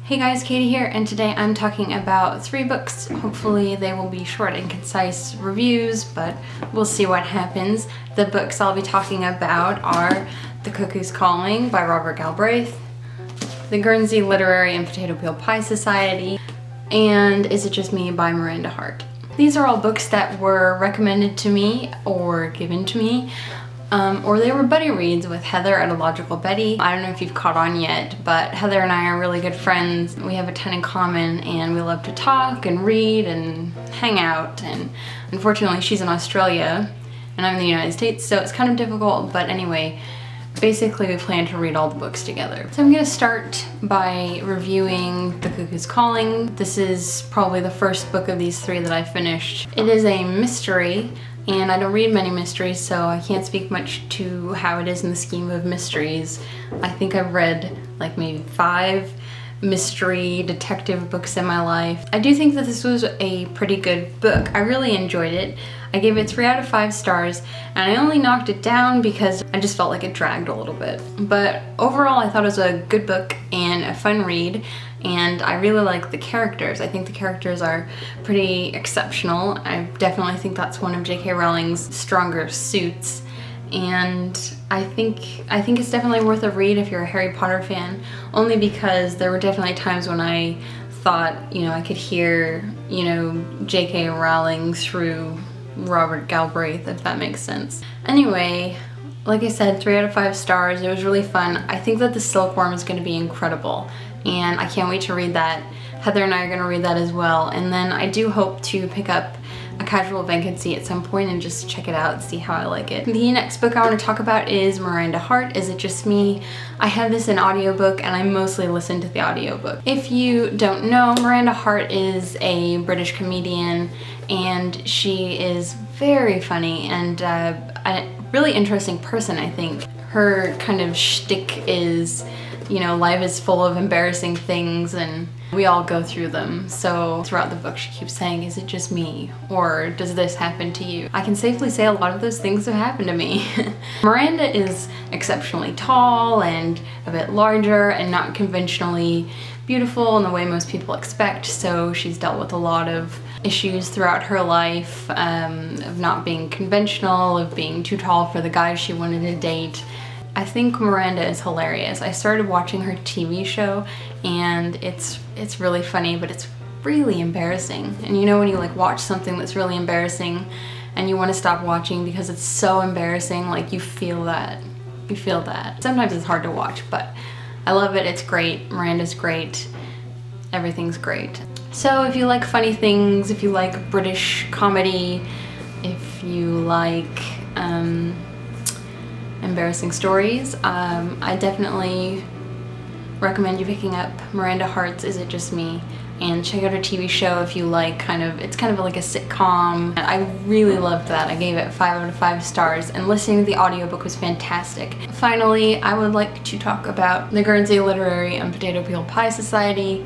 Hey guys, Katie here, and today I'm talking about 3 books. Hopefully they will be short and concise reviews, but we'll see what happens. The books I'll be talking about are The Cuckoo's Calling by Robert Galbraith, The Guernsey Literary and Potato Peel Pie Society, and Is It Just Me by Miranda Hart. These are all books that were recommended to me or given to me, or they were buddy reads with Heather at Illogical Betty. I don't know if you've caught on yet, but Heather and I are really good friends. We have a ton in common and we love to talk and read and hang out, and unfortunately she's in Australia and I'm in the United States, so it's kind of difficult, but anyway, basically we plan to read all the books together. So I'm gonna start by reviewing The Cuckoo's Calling. This is probably the first book of these 3 that I finished. It is a mystery, and I don't read many mysteries, so I can't speak much to how it is in the scheme of mysteries. I think I've read like maybe 5 mystery detective books in my life. I do think that this was a pretty good book. I really enjoyed it. I gave it 3 out of 5 stars, and I only knocked it down because I just felt like it dragged a little bit. But overall, I thought it was a good book and a fun read, and I really like the characters. I think the characters are pretty exceptional. I definitely think that's one of J.K. Rowling's stronger suits, and I think it's definitely worth a read if you're a Harry Potter fan, only because there were definitely times when I thought, I could hear, J.K. Rowling through Robert Galbraith, if that makes sense. Anyway, like I said, 3 out of 5 stars. It was really fun. I think that the Silkworm is going to be incredible, and I can't wait to read that. Heather and I are going to read that as well, and then I do hope to pick up A Casual Vacancy at some point and just check it out and see how I like it. The next book I want to talk about is Miranda Hart, Is It Just Me? I have this in audiobook and I mostly listen to the audiobook. If you don't know, Miranda Hart is a British comedian, and she is very funny and a really interesting person, I think. Her kind of shtick is, life is full of embarrassing things and we all go through them. So throughout the book she keeps saying, is it just me? Or does this happen to you? I can safely say a lot of those things have happened to me. Miranda is exceptionally tall and a bit larger and not conventionally beautiful in the way most people expect, so she's dealt with a lot of issues throughout her life, of not being conventional, of being too tall for the guys she wanted to date. I think Miranda is hilarious. I started watching her TV show and it's really funny, but it's really embarrassing. And when you watch something that's really embarrassing and you want to stop watching because it's so embarrassing, you feel that. You feel that. Sometimes it's hard to watch, but I love it. It's great. Miranda's great. Everything's great. So if you like funny things, if you like British comedy, if you like embarrassing stories, I definitely recommend you picking up Miranda Hart's Is It Just Me? And check out her TV show if you like it's kind of like a sitcom. I really loved that. I gave it 5 out of 5 stars, and listening to the audiobook was fantastic. Finally, I would like to talk about The Guernsey Literary and Potato Peel Pie Society,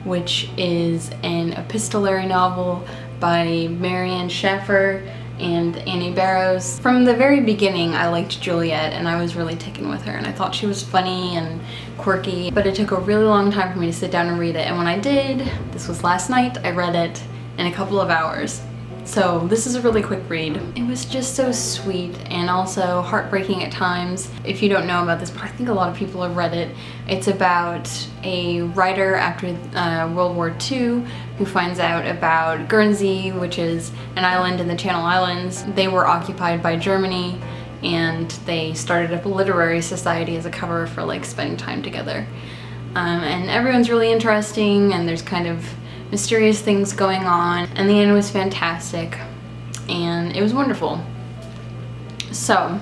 which is an epistolary novel by Marianne Schaffer and Annie Barrows. From the very beginning, I liked Juliet and I was really taken with her, and I thought she was funny and quirky, but it took a really long time for me to sit down and read it, and when I did, this was last night, I read it in a couple of hours. So this is a really quick read. It was just so sweet and also heartbreaking at times. If you don't know about this, but I think a lot of people have read it, it's about a writer after World War II who finds out about Guernsey, which is an island in the Channel Islands. They were occupied by Germany, and they started up a literary society as a cover for spending time together. And everyone's really interesting, and there's kind of mysterious things going on, and the end was fantastic and it was wonderful. So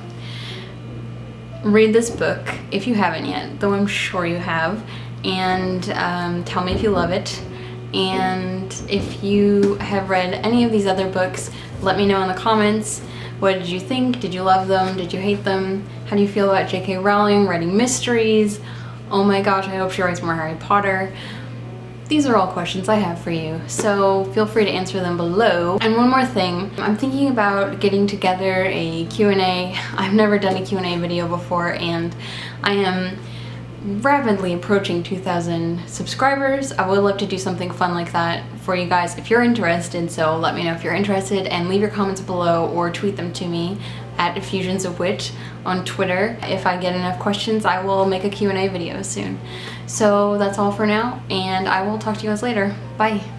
read this book if you haven't yet, though I'm sure you have, and tell me if you love it. And if you have read any of these other books, let me know in the comments. What did you think? Did you love them? Did you hate them? How do you feel about J.K. Rowling writing mysteries? Oh my gosh, I hope she writes more Harry Potter. These are all questions I have for you, so feel free to answer them below. And one more thing, I'm thinking about getting together a Q&A. I've never done a Q&A video before, and I am rapidly approaching 2,000 subscribers. I would love to do something fun like that for you guys if you're interested, so let me know if you're interested and leave your comments below or tweet them to me at Effusions of Witch on Twitter. If I get enough questions, I will make a Q&A video soon. So that's all for now, and I will talk to you guys later. Bye.